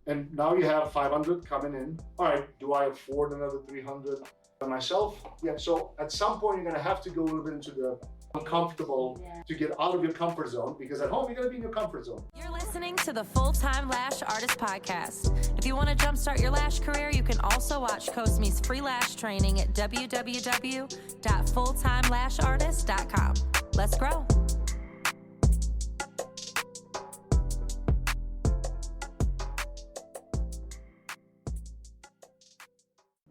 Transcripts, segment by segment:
And now you have 500 coming in. All right, do I afford another 300 myself? Yeah, so at some point you're gonna have to go a little bit into the uncomfortable to get out of your comfort zone, because at home you're gonna be in your comfort zone. You're listening to the Time Lash Artist Podcast. If you want to jumpstart your lash career, you can also watch Cosme's free lash training at www.fulltimelashartist.com. Let's grow.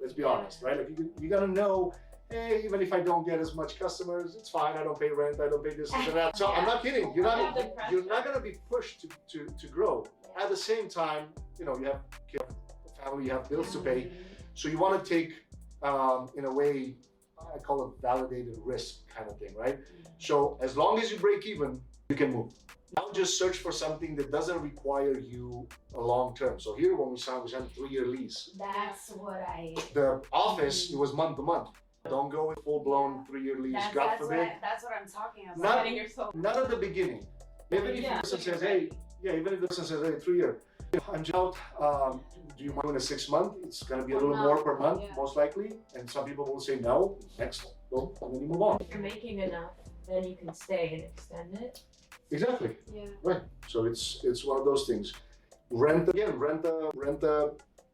Let's be honest, right? Like you gotta know, hey, even if I don't get as much customers, it's fine. I don't pay rent. I don't pay this and that. So I'm not kidding. You're not gonna be pushed to grow. At the same time, you know, you have family, you have bills to pay. So you want to take, in a way, I call it validated risk kind of thing, right? So as long as you break even, you can move. Now just search for something that doesn't require you a long term. So here when we signed a 3-year lease. That's what The office, it was month to month. Don't go with full-blown 3-year lease, God forbid. That's what I'm talking about. Not at the beginning. Even if the person says, hey, 3-year. I'm just out, do you mind doing a 6-month? It's gonna be a little more per month, most likely. And some people will say no, next, go, and then you move on. If you're making enough, then you can stay and extend it. Exactly. Yeah. Right. So it's one of those things. Rent a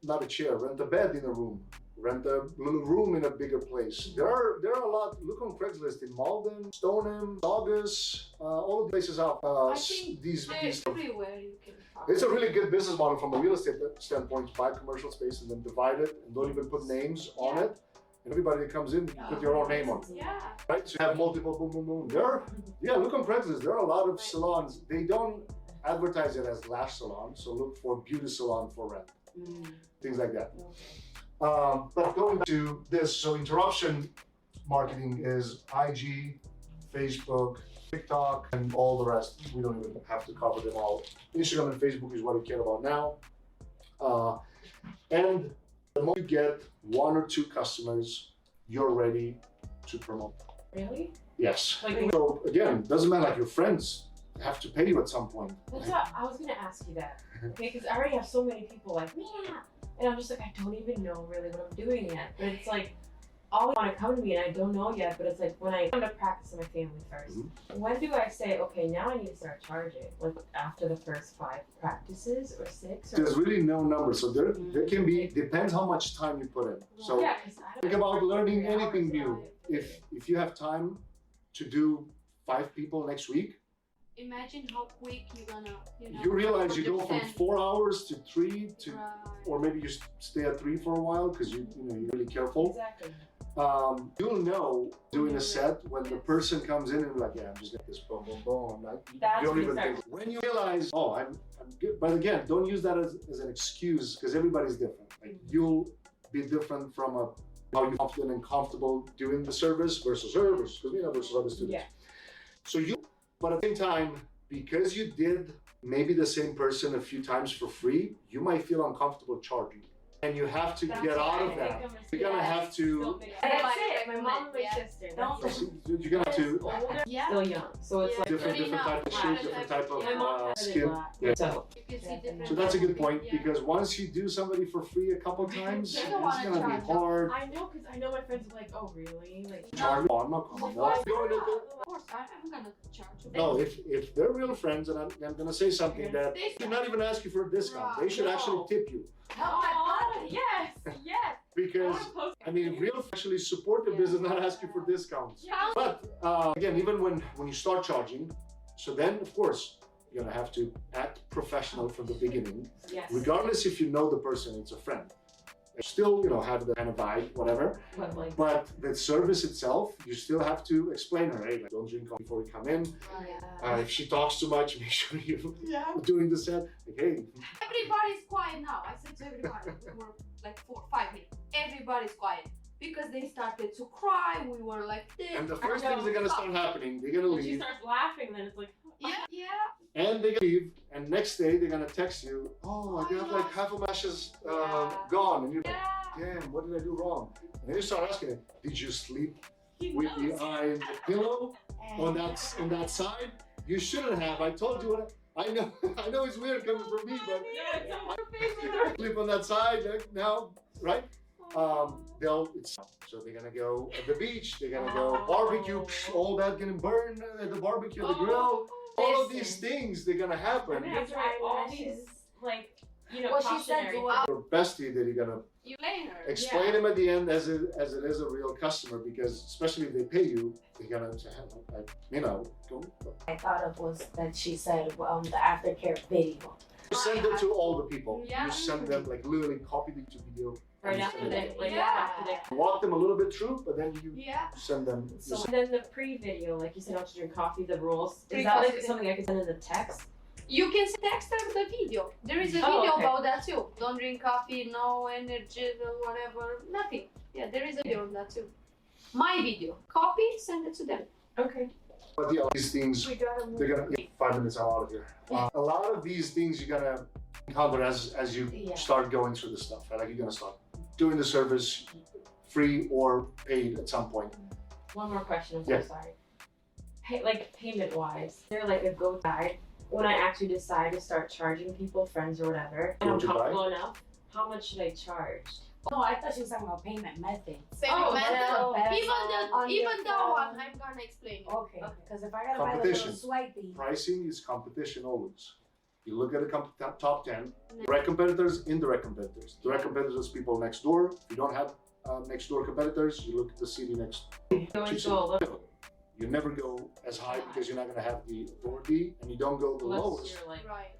not a chair, rent a bed in a room. Rent a little room in a bigger place. There are a lot. Look on Craigslist in Malden, Stoneham, Saugus, all the places out. I think these everywhere you can find. It's a really good business model from a real estate standpoint. Buy commercial space and then divide it, and don't even put names on it. And everybody that comes in, you put your own name on it. Yeah. Right? So you have multiple boom, boom, boom. Look on Craigslist. There are a lot of salons. They don't advertise it as lash salon, so look for beauty salon for rent. Things like that. But going to this, so interruption marketing is IG, Facebook, TikTok, and all the rest. We don't even have to cover them all. Instagram and Facebook is what we care about now. And the moment you get 1 or 2 customers, you're ready to promote. Really? Yes. Like, so again, doesn't matter, like your friends have to pay you at some point. That's what I was gonna ask you that. Okay, because I already have so many people like me, and I'm just like, I don't even know really what I'm doing yet. But it's like, all want to come to me and I don't know yet, but it's like when I come to practice in my family first, when do I say, okay, now I need to start charging? Like after the first 5 practices or 6? Or There's really no number. So there can be, depends how much time you put in. So yeah, 'cause I don't think about learning 3 anything hours new. If you have time to do 5 people next week, Imagine how quick you're gonna, you realize you go from 100%. 4 hours to 3 to, Right. or maybe you stay at 3 for a while because you're really careful. Exactly. You'll know doing a set when the person comes in and like, yeah, I'm just getting this boom, boom, boom. Like, you don't even think. When you realize, oh, I'm good. But again, don't use that as an excuse because everybody's different. Like you'll be different from how you're confident and comfortable doing the service versus her versus other students. Yeah. So but at the same time, because you did maybe the same person a few times for free, you might feel uncomfortable charging. And you have to get out of that. You're gonna have to. That's it. My mom and my sister. You're gonna have to. Older, Yeah. still young. So it's like Different type of shoe, different type of skin. Yeah. You can see different So that's a good point Yeah. because once you do somebody for free a couple times, They it's don't wanna gonna charge be hard. I know, because I know my friends are like, oh really? Like, Charge? No, I'm not coming. No. Of course, I'm gonna charge. No, if they're real friends, and I'm gonna say something that they should not even ask you for a discount. They should actually tip you. Oh my god, yes, yes. Because I mean, real actually support the business, not ask you for discounts. Yeah. But again, even when you start charging, so then of course you're gonna have to act professional from the beginning, Yes. regardless if you know the person, it's a friend. Still, have the kind of vibe, whatever. But the service itself, you still have to explain her, hey, like, don't drink coffee before you come in. If she talks too much, make sure you're doing the set. Like, hey. Everybody's quiet now. I said to everybody, we were like 4-5 minutes. Everybody's quiet because they started to cry. We were like this. And the first things that are gonna start happening, they're gonna When she leave. starts laughing, then it's like, Yeah. And they're gonna leave, and next day they're gonna text you, oh, I got like half of my lashes gone. And you're like, damn, what did I do wrong? And then you start asking them, did you sleep with the eye in the pillow on that side? You shouldn't have. I told you what I know. I know it's weird coming from me, but clip on that side now, right? So they're gonna go at the beach, they're gonna go barbecue, all that getting burned at the barbecue, the grill. All of these things, they're gonna happen. I'm gonna have to write all these, like, What she said cautionary. Your bestie that you're gonna You blame her. explain them at the end as it is a real customer, because especially if they pay you, they're gonna say, I thought it was that she said the aftercare video. You send it to all the people. Yeah. You send them, like, literally copy the video. Right and after send they, it. like, Yeah. after they. Walk them a little bit through, but then you Yeah. send them. So And then the pre-video, like you said, not to drink coffee, the rules. Is that Pre-coffee. like something I can send in the text? You can text her the video. There is a Oh, video okay. about that too. Don't drink coffee, no energy, whatever, nothing. Yeah, there is a video on that too. My video. Copy, send it to them. Okay. But yeah, these things, We gotta move. they're gonna. 5 minutes, I'm out of here. A lot of these things you're gonna encounter as you Yeah. start going through the stuff. Right? Like, you're gonna start doing the service free or paid at some point. One more question. I'm Yeah. so sorry. Like payment-wise, is there like a go guide when I actually decide to start charging people, friends or whatever, and I'm Go-to guide? comfortable enough? How much should I charge? No, I thought she was talking about payment methods. Oh, well, on your even that phone. one, I'm gonna explain. Okay, because if I gotta buy the Competition. little swipey. Pricing is competition always. You look at the top 10, direct competitors, indirect competitors. Direct competitors, people next door. If you don't have next door competitors, you look at the city next. You always go a little You never go as high because you're not going to have the authority, and you don't go the less. lowest. You're like, Right.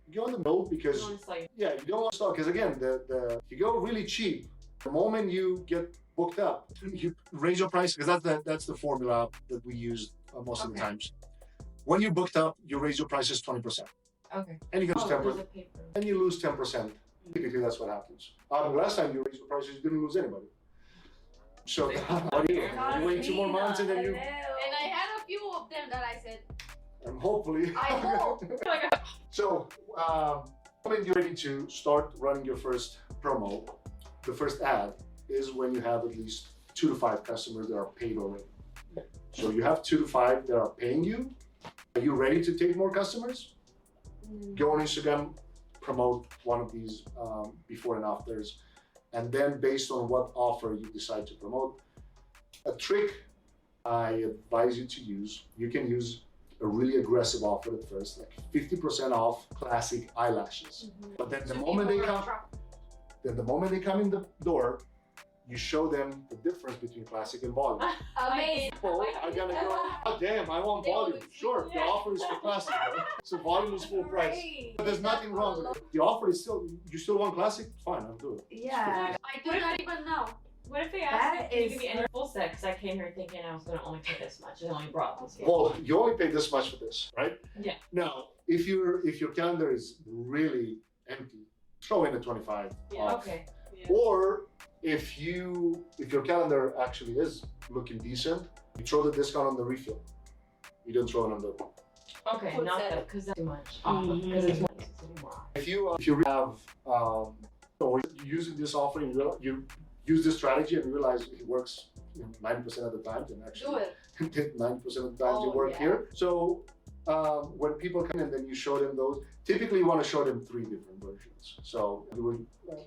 You go in the middle because it's like, you don't want to start, because again, if you go really cheap, the moment you get booked up, you raise your price, because that's the formula that we use most of the Okay. times. When you're booked up, you raise your prices 20%, okay. and you lose Oh, 10%. there's a paper. And you lose 10%. Typically, that's what happens. Last time you raised your prices, you didn't lose anybody. So what do you wait 2 more months and then you, And I had a few of them that I said, and hopefully. I hope. So, when you're ready to start running your first promo, the first ad is when you have at least 2 to 5 customers that are paid already. So you have 2 to 5 that are paying you. Are you ready to take more customers? Go on Instagram, promote one of these before and afters, and then based on what offer you decide to promote. A trick I advise you to use, you can use a really aggressive offer at first, like 50% off classic eyelashes. But then the moment they come in the door, you show them the difference between classic and volume. Amazing. People are gonna go, oh damn, I want volume. Sure, the offer is for classic, right? So volume is full price. But there's nothing wrong with it. The offer is still, you still want classic? Fine, I'll do it. Yeah. I do that even now. What if they That ask me, is- can you give me a full set? Because I came here thinking I was going to only pay this much. I only brought this here. Well, you only pay this much for this, right? Yeah. Now, if your calendar is really empty, throw in a 25 off. Okay. Or if your calendar actually is looking decent, you throw the discount on the refill. You don't throw it on the. Okay, Full not set. that, because that's too much. Because it's more. If you have or you're using this offer and you use this strategy and realize it works 90% of the time, then Do actually it. 90% of the times Oh, it work yeah. here. So when people come in, then you show them those. Typically, you want to show them 3 different versions. So you would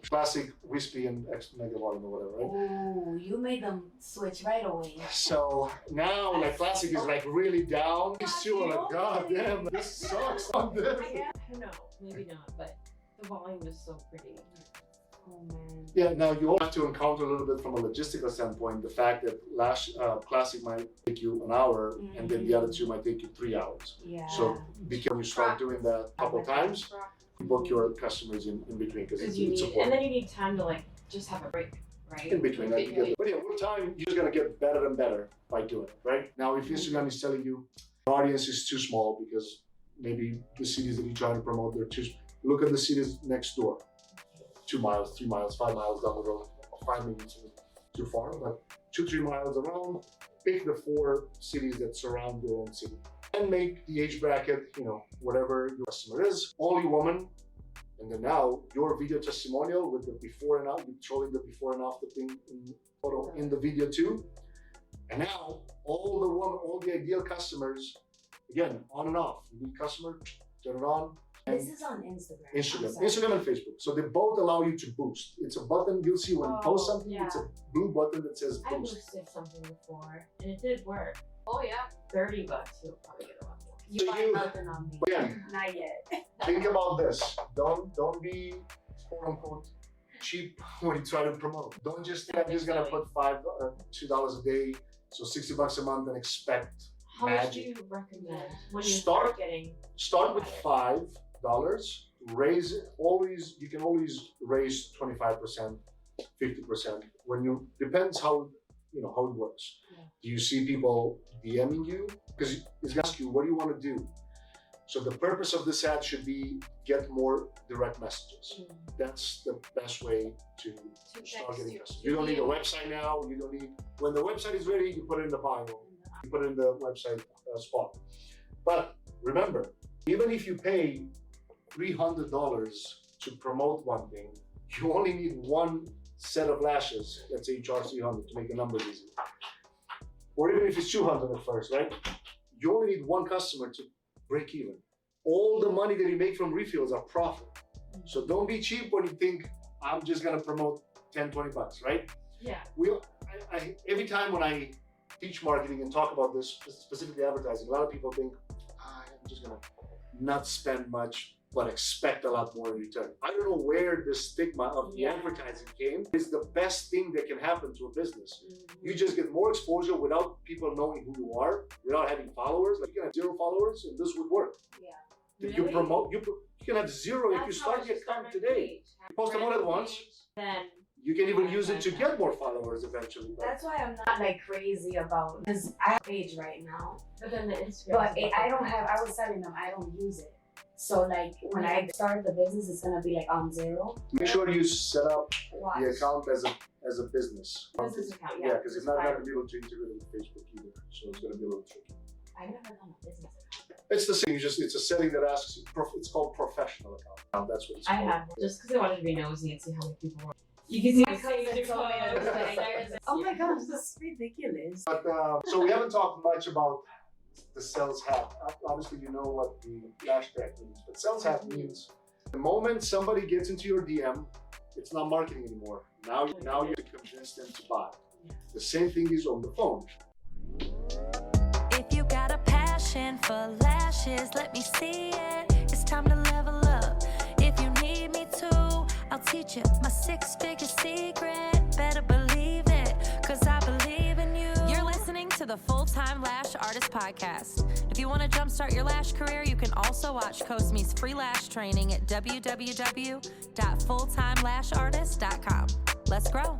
classic, wispy, and extra mega volume or whatever, right? Oh, you made them switch right away. So now, like, classic is like really down. These 2 are like, God damn, this sucks on this. I don't know. Maybe not, but the volume is so pretty. Oh man. Yeah, now you also have to encounter a little bit from a logistical standpoint the fact that classic might take you an hour and then the other 2 might take you 3 hours. Yeah. So because when you start doing that a couple times, you book your customers in between because it's And important. then you need time to like just have a break, right? In between that, you get, but yeah, with time, you're just gonna get better and better by doing it, right? Now, if Instagram is telling you the audience is too small because maybe the cities that you're trying to promote, they're too. Look at the cities next door, 2 miles, 3 miles, 5 miles down the road. 5 minutes is too far, but 2-3 miles around. Pick the 4 cities that surround your own city and make the age bracket, whatever your customer is, only woman. And then now your video testimonial with the before and after, showing the before and after thing in photo in the video too. And now all the ideal customers, again, on and off. You need customer, turn it on, This is on Instagram. Instagram and Facebook. So they both allow you to boost. It's a button you'll see when you post something. Yeah. It's a blue button that says I boost. boosted something before, and it did work. Oh yeah. $30, you'll probably get a lot more. You So buy you- nothing on me. Again, Not yet. think about this. Don't be quote unquote cheap when you try to promote. Don't just think I'm just gonna put $2 a day, so $60 a month, and expect How much do magic. you recommend when you Start- start getting? Start with $5. Raise it. You can always raise 25%, 50%. When you depends how how it works. Yeah. Do you see people DMing you? Because it's gonna ask you, what do you want to do? So the purpose of this ad should be get more direct messages. That's the best way to start getting customers. You don't need a website now. You don't need, when the website is ready, you put it in the bio. You put it in the website spot. But remember, even if you pay $300 to promote one thing, you only need one set of lashes. Let's say you charge $300 to make the numbers easy. Or even if it's $200 at first, right? You only need one customer to break even. All the money that you make from refills are profit. So don't be cheap when you think I'm just gonna promote $10-20, right? Yeah. Every time when I teach marketing and talk about this, specifically advertising, a lot of people think I'm just gonna not spend much but expect a lot more in return. I don't know where the stigma of the advertising came. It's the best thing that can happen to a business. You just get more exposure without people knowing who you are, without having followers. Like you can have 0 followers and this would work. Yeah. If you promote, you can have 0 if you That's how I start your should start account my today. page. You post them all at once. Then You can even use it to get more followers eventually. But That's why I'm not like crazy about, because I have a page right now, but then the Instagram. but I don't have. I was telling them I don't use it. So like when I start the business, it's gonna be like on 0. make sure you set up Watch. the account as a business. Business account, Yeah, yeah. because if not, you're not gonna be able to integrate with Facebook either. So it's gonna be a little tricky. I've never done a business account. It's the same. It's a setting that asks you. It's called professional account. That's what it's I called. have just because I wanted to be nosy and see how many people were. You can see My cousin told me to do it. Oh my gosh, this is ridiculous. But so we haven't talked much about the sales hat. Obviously, you know what the lash tech means, but sales hat means the moment somebody gets into your DM, it's not marketing anymore. Now you have to convince them to buy. The same thing is on the phone. If you got a passion for lashes, let me see it. It's time to level up. If you need me to, I'll teach you my 6-figure secret. Better believe it, cause I believe in you. You're listening to the Time Lash Artist Podcast. If you want to jumpstart your lash career, you can also watch Cosme's free lash training at www.fulltimelashartist.com. Let's grow.